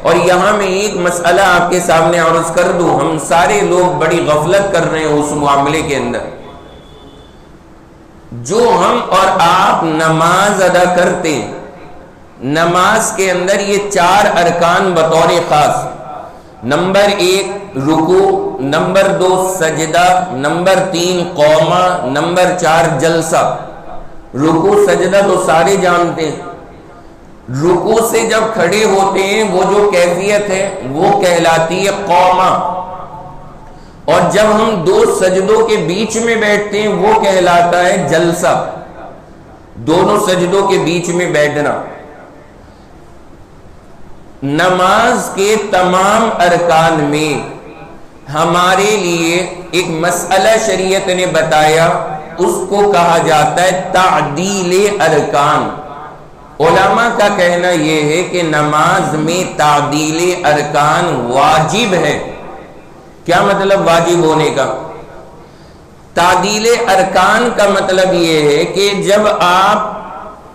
اور یہاں میں ایک مسئلہ آپ کے سامنے عرض کر دوں، ہم سارے لوگ بڑی غفلت کر رہے ہیں اس معاملے کے اندر۔ جو ہم اور آپ نماز ادا کرتے ہیں، نماز کے اندر یہ 4 ارکان بطور خاص، نمبر 1 رکوع، نمبر 2 سجدہ، نمبر 3 قومہ، نمبر 4 جلسہ۔ رکوع سجدہ تو سارے جانتے ہیں۔ رکوع سے جب کھڑے ہوتے ہیں وہ جو کیفیت ہے وہ کہلاتی ہے قومہ، اور جب ہم 2 سجدوں کے بیچ میں بیٹھتے ہیں وہ کہلاتا ہے جلسہ، دونوں سجدوں کے بیچ میں بیٹھنا۔ نماز کے تمام ارکان میں ہمارے لیے ایک مسئلہ شریعت نے بتایا، اس کو کہا جاتا ہے تعدیل ارکان۔ علماء کا کہنا یہ ہے کہ نماز میں تعدیل ارکان واجب ہے۔ کیا مطلب واجب ہونے کا؟ تعدیل ارکان کا مطلب یہ ہے کہ جب آپ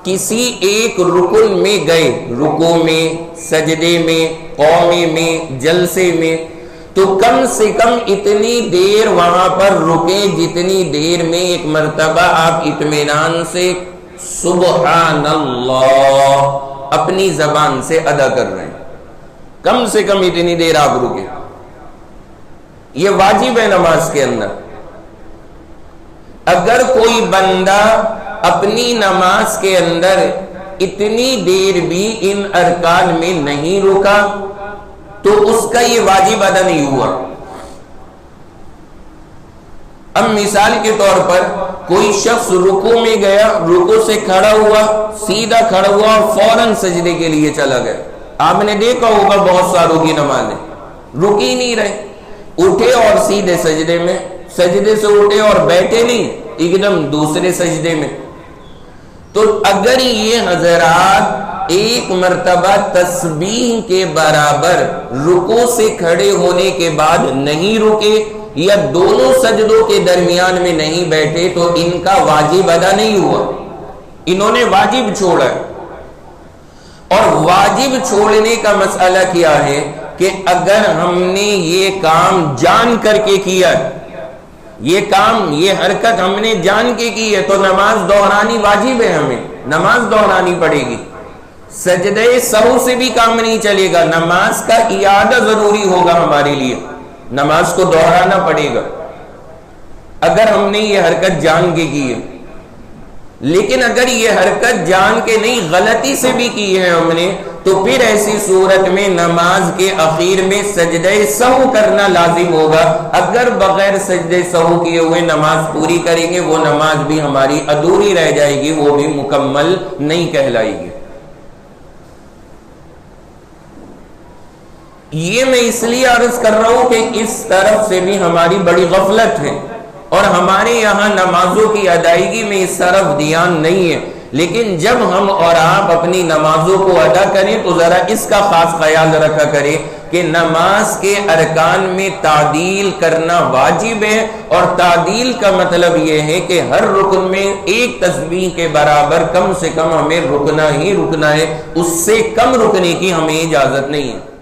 کسی ایک رکن میں گئے، رکوع میں، سجدے میں، قومے میں، جلسے میں، تو کم سے کم اتنی دیر وہاں پر رکیں جتنی دیر میں ایک مرتبہ آپ اطمینان سے سبحان اللہ اپنی زبان سے ادا کر رہے ہیں، کم سے کم اتنی دیر آپ رکیں۔ یہ واجب ہے نماز کے اندر۔ اگر کوئی بندہ اپنی نماز کے اندر اتنی دیر بھی ان ارکان میں نہیں رکا تو اس کا یہ واجب ادا نہیں ہوا۔ اب مثال کے طور پر کوئی شخص رکوع میں گیا، رکوع سے کھڑا ہوا، سیدھا کھڑا ہوا اور فوراً سجدے کے لیے چلا گیا۔ آپ نے دیکھا ہوگا بہت ساروں کی نمازیں رکی نہیں رہے، اٹھے اور سیدھے سجدے میں، سجدے سے اٹھے اور بیٹھے نہیں، ایک دم دوسرے سجدے میں۔ تو اگر یہ حضرات ایک مرتبہ تسبیح کے برابر رکوع سے کھڑے ہونے کے بعد نہیں رکے یا دونوں سجدوں کے درمیان میں نہیں بیٹھے تو ان کا واجب ادا نہیں ہوا، انہوں نے واجب چھوڑا۔ اور واجب چھوڑنے کا مسئلہ کیا ہے کہ اگر ہم نے یہ کام جان کر کے کیا، یہ کام، یہ حرکت ہم نے جان کے کی ہے تو نماز دہرانی واجب ہے، ہمیں نماز دہرانی پڑے گی۔ سجدہ سہو سے بھی کام نہیں چلے گا، نماز کا اعادہ ضروری ہوگا ہمارے لیے، نماز کو دہرانا پڑے گا اگر ہم نے یہ حرکت جان کے کی ہے۔ لیکن اگر یہ حرکت جان کے نہیں غلطی سے بھی کی ہے ہم نے تو پھر ایسی صورت میں نماز کے اخیر میں سجدہ سہو کرنا لازم ہوگا۔ اگر بغیر سجدہ سہو کیے ہوئے نماز پوری کریں گے وہ نماز بھی ہماری ادھوری رہ جائے گی، وہ بھی مکمل نہیں کہلائے گی۔ یہ میں اس لیے عرض کر رہا ہوں کہ اس طرف سے بھی ہماری بڑی غفلت ہے اور ہمارے یہاں نمازوں کی ادائیگی میں اس طرف دھیان نہیں ہے۔ لیکن جب ہم اور آپ اپنی نمازوں کو ادا کریں تو ذرا اس کا خاص خیال رکھا کریں کہ نماز کے ارکان میں تعدیل کرنا واجب ہے، اور تعدیل کا مطلب یہ ہے کہ ہر رکن میں ایک تسبیح کے برابر کم سے کم ہمیں رکنا ہی رکنا ہے، اس سے کم رکنے کی ہمیں اجازت نہیں ہے۔